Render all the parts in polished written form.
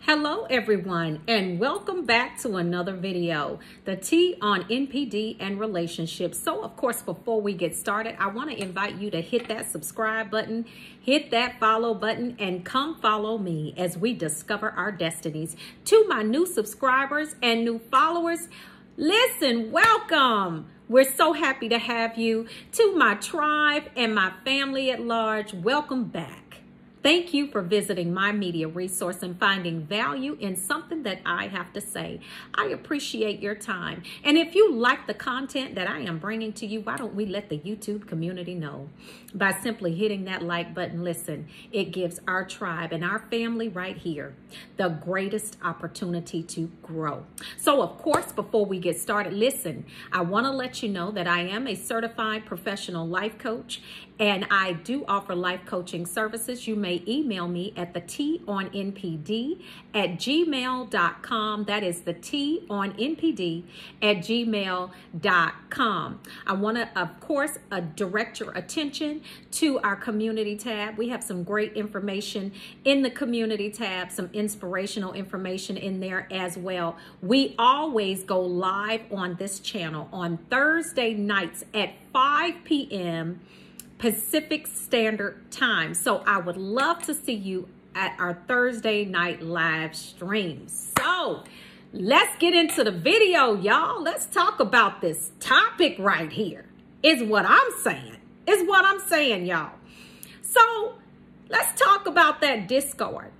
Hello everyone, and welcome back to another video, the T on NPD and relationships. So of course, before we get started, I want to invite you to hit that subscribe button, hit that follow button, and come follow me as we discover our destinies. To my new subscribers and new followers, listen, welcome. We're so happy to have you. To my tribe and my family at large, welcome back. Thank you for visiting my media resource and finding value in something that I have to say. I appreciate your time. And if you like the content that I am bringing to you, why don't we let the YouTube community know? By simply hitting that like button. Listen, it gives our tribe and our family right here the greatest opportunity to grow. So of course, before we get started, listen, I want to let you know that I am a certified professional life coach, and I do offer life coaching services. You may email me at the tonnpd@gmail.com. That is the tonnpd@gmail.com. I want to, of course, direct your attention to our community tab. We have some great information in the community tab, some inspirational information in there as well. We always go live on this channel on Thursday nights at 5 p.m. Pacific Standard Time. So I would love to see you at our Thursday night live streams. So let's get into the video, y'all. Let's talk about this topic right here. Is what I'm saying. Is what I'm saying, y'all. So let's talk about that discard.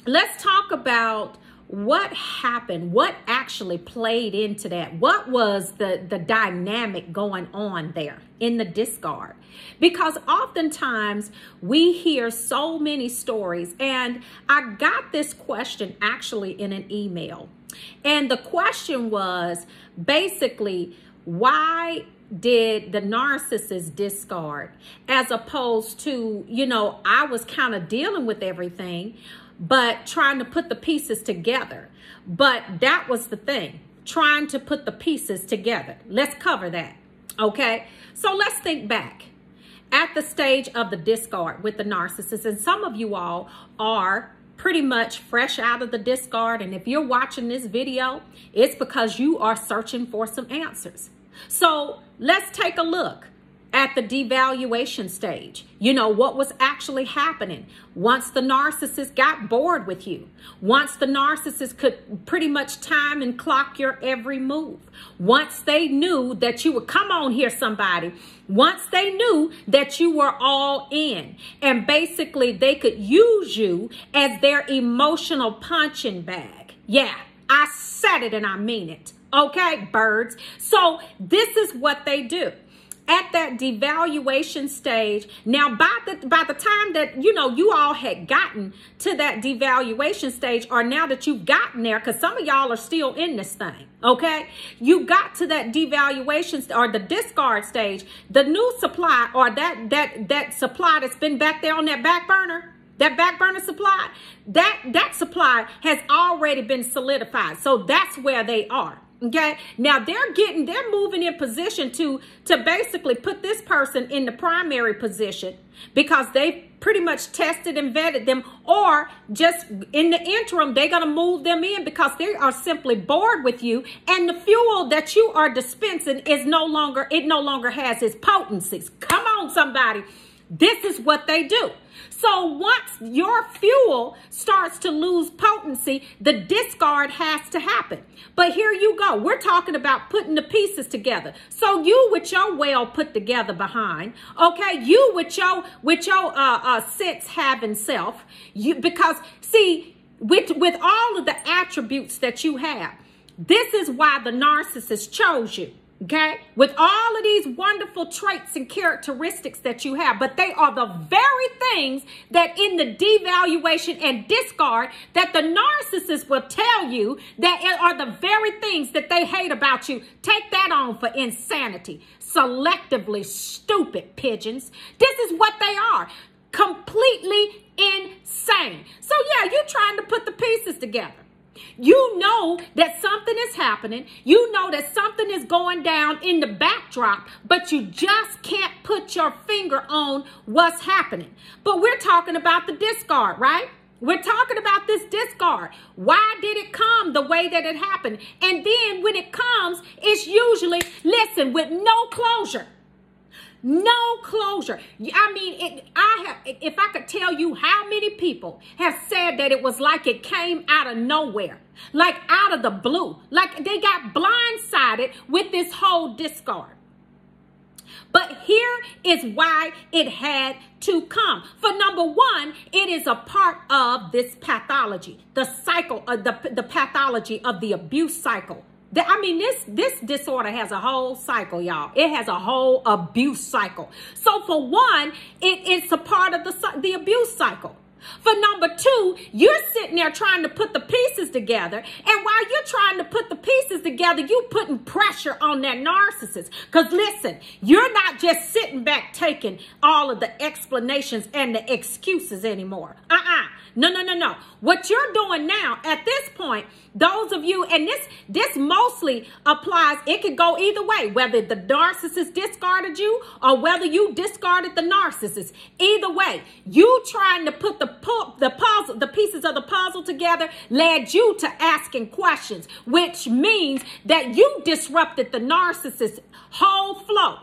Let's talk about what happened, what actually played into that. What was the dynamic going on there in the discard? Because oftentimes we hear so many stories, and I got this question actually in an email. And the question was basically, why did the narcissist discard, as opposed to, you know, I was kind of dealing with everything, but trying to put the pieces together. But that was the thing, trying to put the pieces together. Let's cover that, okay? So let's think back at the stage of the discard with the narcissist. And some of you all are pretty much fresh out of the discard. And if you're watching this video, it's because you are searching for some answers. So let's take a look at the devaluation stage. You know, what was actually happening once the narcissist got bored with you, once the narcissist could pretty much time and clock your every move, once they knew that you would come on here, somebody, once they knew that you were all in, and basically they could use you as their emotional punching bag. Yeah, I said it and I mean it. Okay, birds. So this is what they do. At that devaluation stage, now by the time that, you know, you all had gotten to that devaluation stage, or now that you've gotten there, because some of y'all are still in this thing, okay? You got to that devaluation or the discard stage, the new supply, or that supply that's been back there on that back burner, supply, that supply has already been solidified. So that's where they are. Okay, now they're moving in position to basically put this person in the primary position, because they've pretty much tested and vetted them, or just in the interim, they're going to move them in because they are simply bored with you, and the fuel that you are dispensing is no longer has its potencies. Come on, somebody. This is what they do. So once your fuel starts to lose potency, the discard has to happen. But here you go. We're talking about putting the pieces together. So you with your well put together behind, okay? You with your sense having self, because see, with all of the attributes that you have, this is why the narcissist chose you. Okay, with all of these wonderful traits and characteristics that you have, but they are the very things that in the devaluation and discard that the narcissist will tell you that are the very things that they hate about you. Take that on for insanity. Selectively stupid pigeons. This is what they are. Completely insane. So yeah, you're trying to put the pieces together. You know that something is happening. You know that something is going down in the backdrop, but you just can't put your finger on what's happening. But we're talking about the discard, right? We're talking about this discard. Why did it come the way that it happened? And then when it comes, it's usually, listen, with no closure. No closure. I mean, if I could tell you how many people have said that it was like it came out of nowhere, like out of the blue, like they got blindsided with this whole discard. But here is why it had to come. For number one, it is a part of this pathology, the cycle, the pathology of the abuse cycle. I mean, this disorder has a whole cycle, y'all. It has a whole abuse cycle. So for one, it's a part of the abuse cycle. For number two, you're sitting there trying to put the pieces together. And while you're trying to put the pieces together, you're putting pressure on that narcissist. Because listen, you're not just sitting back taking all of the explanations and the excuses anymore. No. What you're doing now at this point, those of you, and this mostly applies, it could go either way, whether the narcissist discarded you or whether you discarded the narcissist. Either way, you trying to put the pieces of the puzzle together led you to asking questions, which means that you disrupted the narcissist's whole flow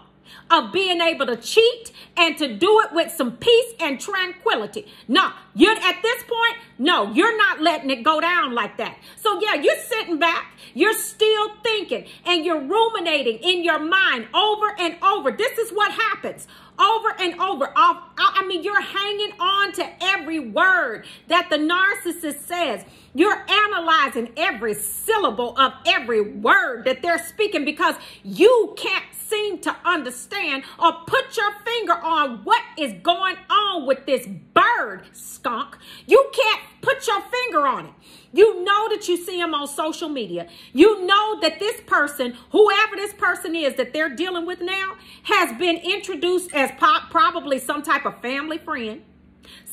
of being able to cheat and to do it with some peace and tranquility. No, you're at this point, no, you're not letting it go down like that. So yeah, you're sitting back, you're still thinking, and you're ruminating in your mind over and over. This is what happens over and over. I mean, you're hanging on to every word that the narcissist says. You're analyzing every syllable of every word that they're speaking because you can't seem to understand or put your finger on what is going on with this bird skunk. You can't put your finger on it. You know that you see him on social media. You know that this person, whoever this person is that they're dealing with now, has been introduced as probably some type of family friend.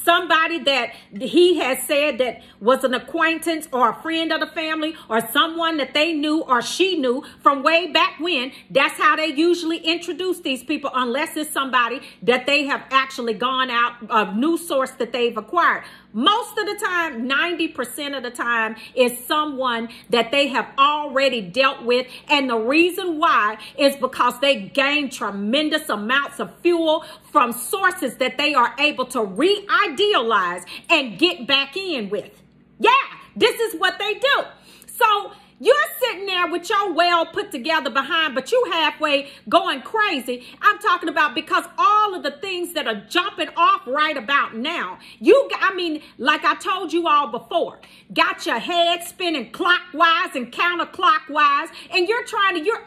Somebody that he has said that was an acquaintance or a friend of the family or someone that they knew or she knew from way back when. That's how they usually introduce these people, unless it's somebody that they have actually gone out, a new source that they've acquired. Most of the time, 90% of the time, is someone that they have already dealt with. And the reason why is because they gain tremendous amounts of fuel from sources that they are able to re-idealize and get back in with. Yeah, this is what they do. So you're sitting there with your well put together behind, but you halfway going crazy. I'm talking about because all of the things that are jumping off right about now, I mean, like I told you all before, got your head spinning clockwise and counterclockwise, and you're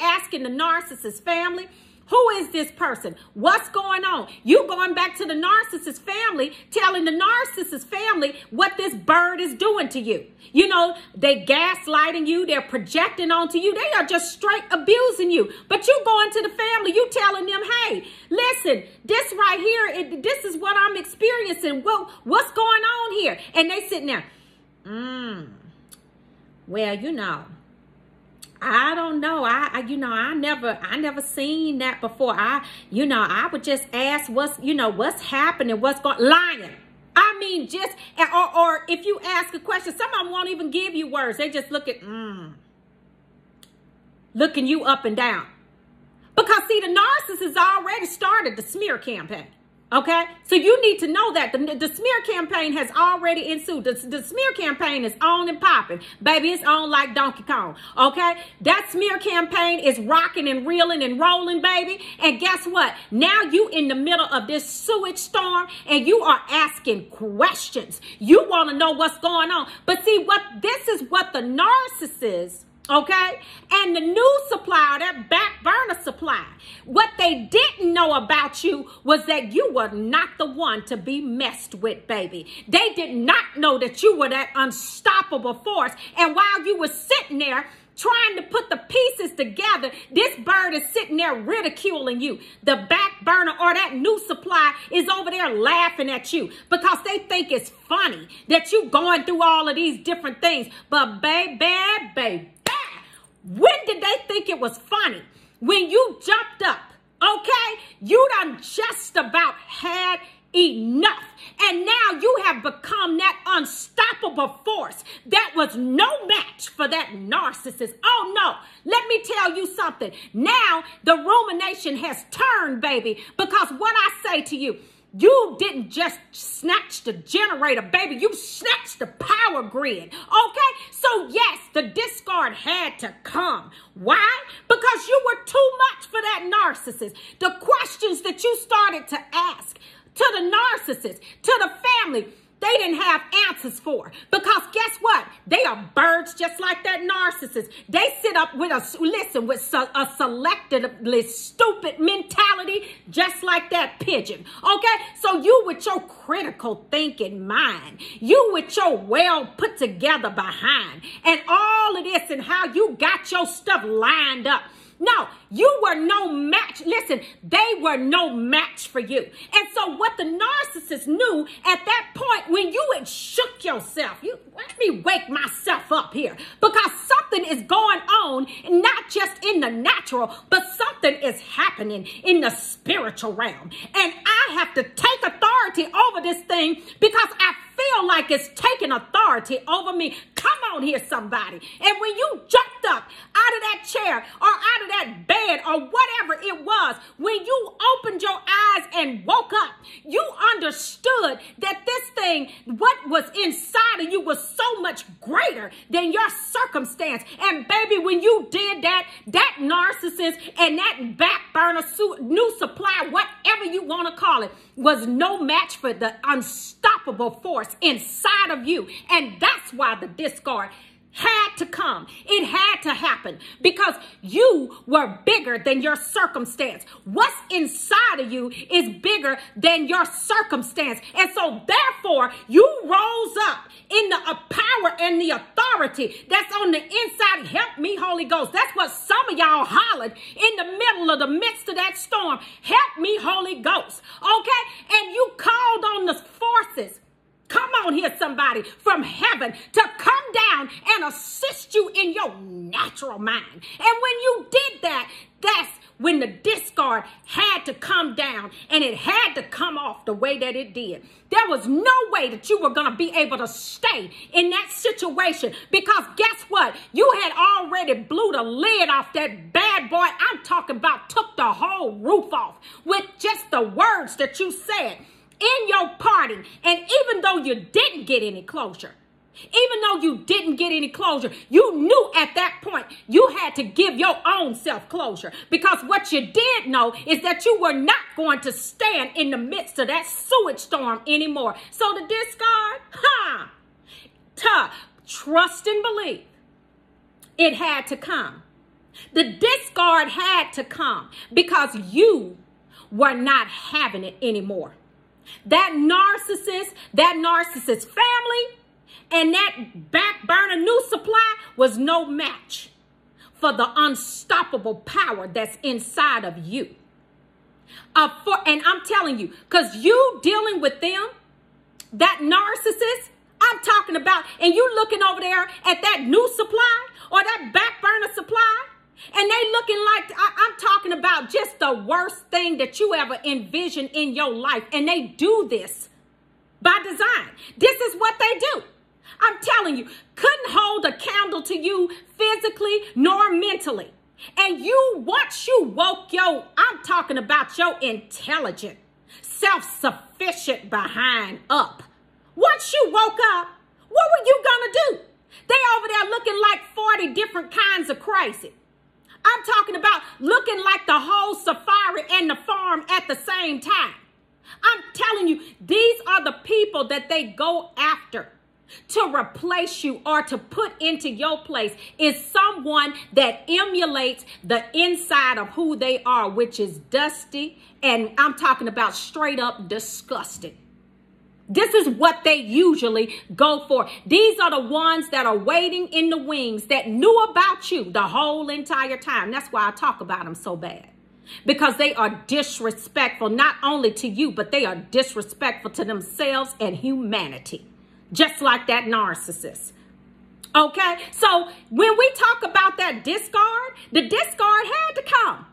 asking the narcissist family, who is this person? What's going on? You going back to the narcissist family, telling the narcissist family what this bird is doing to you. You know, they gaslighting you. They're projecting onto you. They are just straight abusing you. But you going to the family, you telling them, hey, listen, this right here, this is what I'm experiencing. What's going on here? And they sitting there, well, you know, I don't know. I never seen that before. I would just ask what's happening, what's going, lying. I mean, just, or if you ask a question, some of them won't even give you words. They just looking you up and down. Because see, the narcissist already started the smear campaign. Okay, so you need to know that the smear campaign has already ensued. The smear campaign is on and popping. Baby, it's on like Donkey Kong. Okay, that smear campaign is rocking and reeling and rolling, baby. And guess what? Now you in the middle of this sewage storm and you are asking questions. You want to know what's going on. But see, this is what the narcissist, okay, and the new supply, that back burner supply, what they didn't know about you was that you were not the one to be messed with, baby. They did not know that you were that unstoppable force. And while you were sitting there trying to put the pieces narcissists together, this bird is sitting there ridiculing you. The back burner or that new supply is over there laughing at you because they think it's funny that you going through all of these different things. But baby, when did they think it was funny? When you jumped up, okay? You done just about had enough. And now you have become that unstoppable force that was no match for that narcissist. Oh no, let me tell you something. Now the rumination has turned, baby, because what I say to you, you didn't just snatch the generator, baby. You snatched the power grid, okay? So yes, the discard had to come. Why? Because you were too much for that narcissist. The questions that you started to ask to the narcissist, to the family, they didn't have answers for. Because guess what? They are birds just like that narcissist. They sit up with a selectively stupid mentality just like that pigeon. Okay? So you with your critical thinking mind, you with your well put together behind, and all of this and how you got your stuff lined up. No, you were no match. Listen, they were no match for you. And so what the narcissist knew at that point when you had shook yourself, let me wake myself up here because something is going on, not just in the natural, but something is happening in the spiritual realm. And I have to take authority over this thing because I feel like it's taking authority over me. Come on here, somebody. And when you jumped up out of that chair or out of that bed or whatever it was, when you opened your eyes and woke up, you understood that this thing, what was inside of you was so much greater than your circumstance. And baby, when you did that, that narcissist and that back burner new supply, whatever you want to call it, was no match for the unstoppable force inside of you. And that's why the discard had to come. It had to happen because you were bigger than your circumstance. What's inside of you is bigger than your circumstance. And so therefore, you rose up in the power and the authority that's on the inside. Help me, Holy Ghost. That's what some of y'all hollered in the midst of that storm. Help me, Holy Ghost. Okay? And you called on the forces. Come on here, somebody, from heaven to come down and assist you in your natural mind. And when you did that, that's when the discard had to come down, and it had to come off the way that it did. There was no way that you were going to be able to stay in that situation because guess what? You had already blew the lid off that bad boy. I'm talking about took the whole roof off with just the words that you said in your party. And even though you didn't get any closure, you knew at that point you had to give your own self closure because what you did know is that you were not going to stand in the midst of that sewage storm anymore. So the discard, trust and believe, it had to come. The discard had to come because you were not having it anymore. That narcissist family, and that back burner new supply was no match for the unstoppable power that's inside of you. And I'm telling you, because you dealing with them, that narcissist, I'm talking about, and you looking over there at that new supply or that back burner supply, and they looking like, I'm talking about just the worst thing that you ever envisioned in your life. And they do this by design. This is what they do. I'm telling you, couldn't hold a candle to you physically nor mentally. And once you woke I'm talking about your intelligent, self-sufficient behind up. Once you woke up, what were you gonna do? They over there looking like 40 different kinds of crazy. I'm talking about looking like the whole safari and the farm at the same time. I'm telling you, these are the people that they go after to replace you or to put into your place is someone that emulates the inside of who they are, which is dusty, and I'm talking about straight up disgusted. This is what they usually go for. These are the ones that are waiting in the wings, that knew about you the whole entire time. That's why I talk about them so bad. Because they are disrespectful, not only to you, but they are disrespectful to themselves and humanity. Just like that narcissist. Okay? So when we talk about that discard, the discard had to come.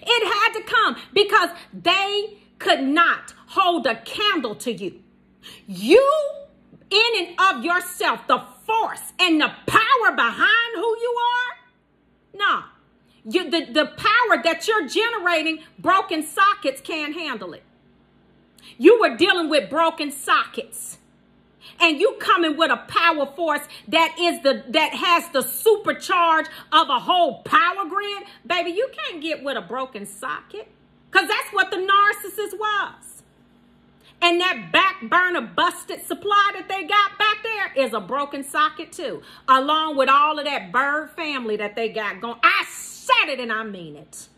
It had to come because they could not hold a candle to you. You, in and of yourself, the force and the power behind who you are, no. The power that you're generating, broken sockets can't handle it. You were dealing with broken sockets. And you coming with a power force that has the supercharge of a whole power grid. Baby, you can't get with a broken socket. Because that's what the narcissist was. And that back burner busted supply that they got back there is a broken socket too. Along with all of that bird family that they got going. I said it and I mean it.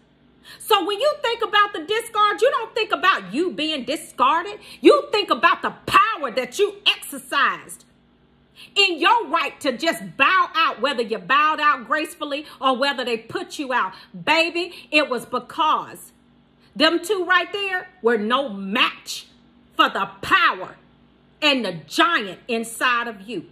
So when you think about the discard, you don't think about you being discarded. You think about the power that you exercised in your right to just bow out, whether you bowed out gracefully or whether they put you out. Baby, it was because them two right there were no match for the power and the giant inside of you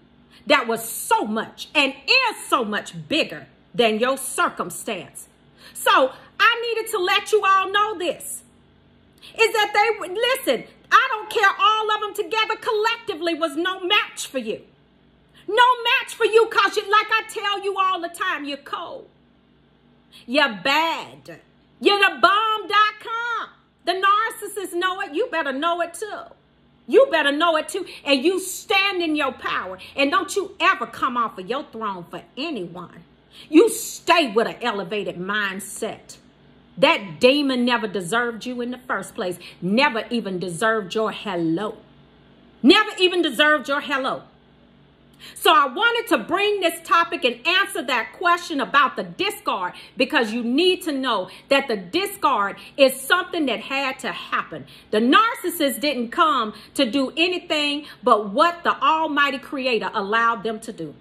that was so much and is so much bigger than your circumstance. So I needed to let you all know this, is that they, listen, I don't care, all of them together collectively was no match for you. No match for you because, like I tell you all the time, you're cold. You're bad. You're the bomb.com. The narcissists know it. You better know it too. You better know it too. And you stand in your power. And don't you ever come off of your throne for anyone. You stay with an elevated mindset. That demon never deserved you in the first place. Never even deserved your hello. Never even deserved your hello. So I wanted to bring this topic and answer that question about the discard, because you need to know that the discard is something that had to happen. The narcissist didn't come to do anything but what the Almighty Creator allowed them to do.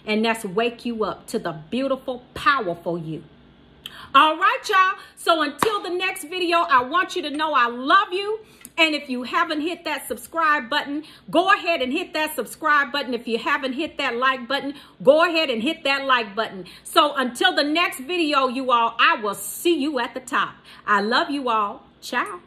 And that's wake you up to the beautiful, powerful you. All right, y'all. So until the next video, I want you to know I love you. And if you haven't hit that subscribe button, go ahead and hit that subscribe button. If you haven't hit that like button, go ahead and hit that like button. So until the next video, you all, I will see you at the top. I love you all. Ciao.